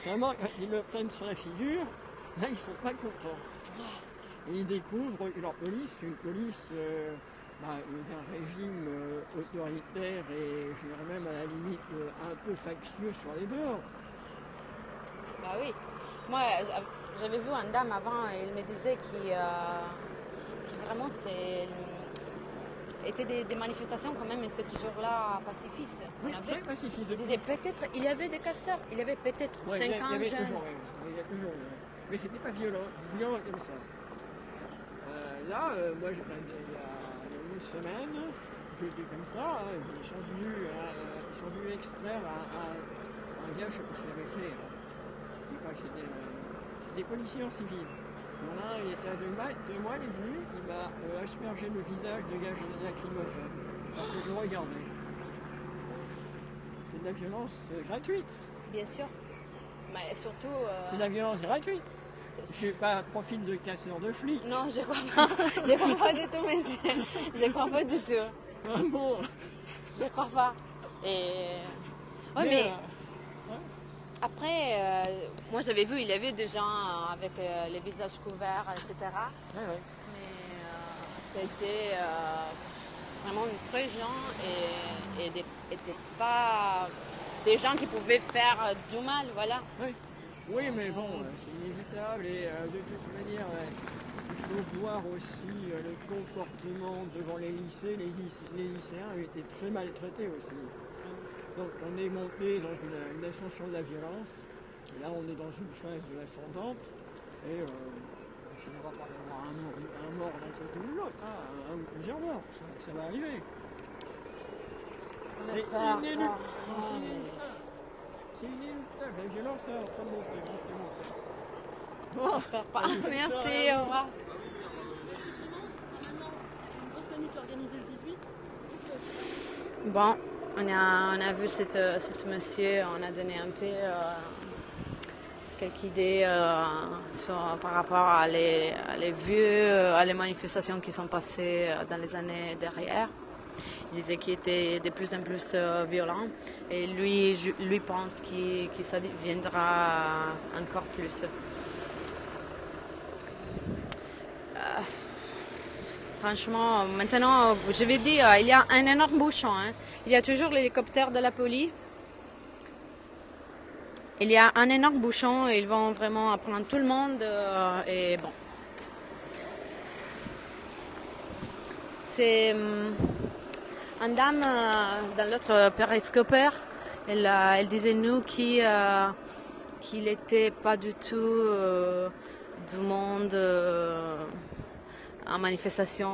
Seulement, quand ils me prennent sur la figure, là, ils sont pas contents. Et ils découvrent que leur police, c'est une police d'un régime autoritaire et je dirais même à la limite un peu factieux sur les bords. Bah oui. Moi, j'avais vu une dame avant, elle me disait que vraiment étaient des manifestations quand même, et c'est toujours là pacifiste. Oui, très pacifiste. Il disait peut-être, il y avait des casseurs, il y avait peut-être 50 jeunes. Il y a toujours, mais c'était pas violent comme ça. Moi, il y a une semaine, j'étais comme ça, ils sont venus extraire un gars, je sais pas ce qu'il avait fait. Je dis pas que c'était des policiers en civil. Il y a 2 mois, il est venu, il m'a aspergé le visage de gaz lacrymogène, alors que je regardais. C'est de la violence gratuite. Bien sûr, mais surtout... C'est de la violence gratuite. Je ne suis pas un profil de casseur de flics. Non, je crois pas. Je crois pas du tout, monsieur. Je crois pas du tout. Ah bon? Je crois pas. Et... Ouais, mais... Après, moi j'avais vu, il y avait des gens avec les visages couverts, etc. Ouais. Mais c'était vraiment très gens et pas des gens qui pouvaient faire du mal, voilà. Oui, mais bon, c'est inévitable et de toute manière, il faut voir aussi le comportement devant les lycées. Les lycéens ont été très maltraités aussi. Donc on est monté dans une ascension de la violence, et là on est dans une phase de l'ascendante, et il finira par y avoir un mort d'un côté ou de l'autre, un ou plusieurs morts, ça va arriver. C'est inéluctable. C'est inéluctable, la violence est en train de monter. Bon, j'espère pas. Merci, au revoir. Une grosse manif organisée le 18. Bon. On a vu cette monsieur, on a donné un peu quelques idées par rapport à les manifestations qui sont passées dans les années derrière. Il disait qu'il était de plus en plus violent et lui pense que ça deviendra encore plus. Franchement, maintenant, je vais dire, il y a un énorme bouchon. Il y a toujours l'hélicoptère de la police. Il y a un énorme bouchon et ils vont vraiment prendre tout le monde. Et bon. C'est une dame dans l'autre périscopeur. Elle disait nous qu'il n'était pas du tout du monde... en manifestation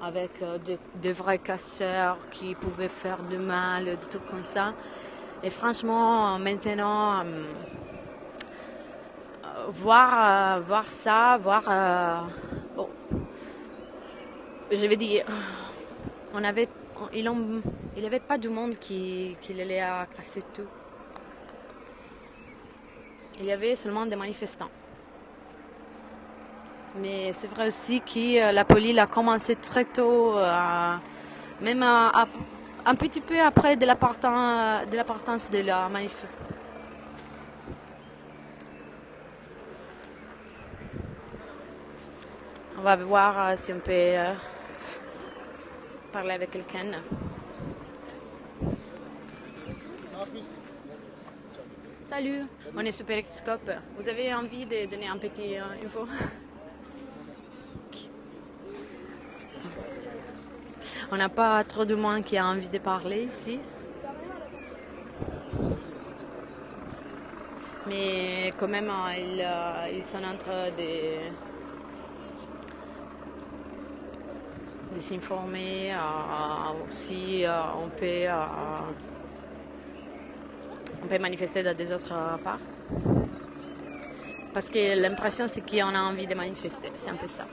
avec de vrais casseurs qui pouvaient faire du mal, des trucs comme ça. Et franchement, maintenant, voir ça, bon, je vais dire, il n'y avait pas du monde qui allait à casser tout. Il y avait seulement des manifestants. Mais c'est vrai aussi que la police a commencé très tôt, même un petit peu après de l'appartenance de la manif. On va voir si on peut parler avec quelqu'un. Salut, on est sur Periscope. Vous avez envie de donner un petit info? On n'a pas trop de monde qui a envie de parler ici. Mais quand même, ils sont en train de s'informer. Aussi, on peut manifester dans des autres parts. Parce que l'impression, c'est qu'on a envie de manifester. C'est un peu ça.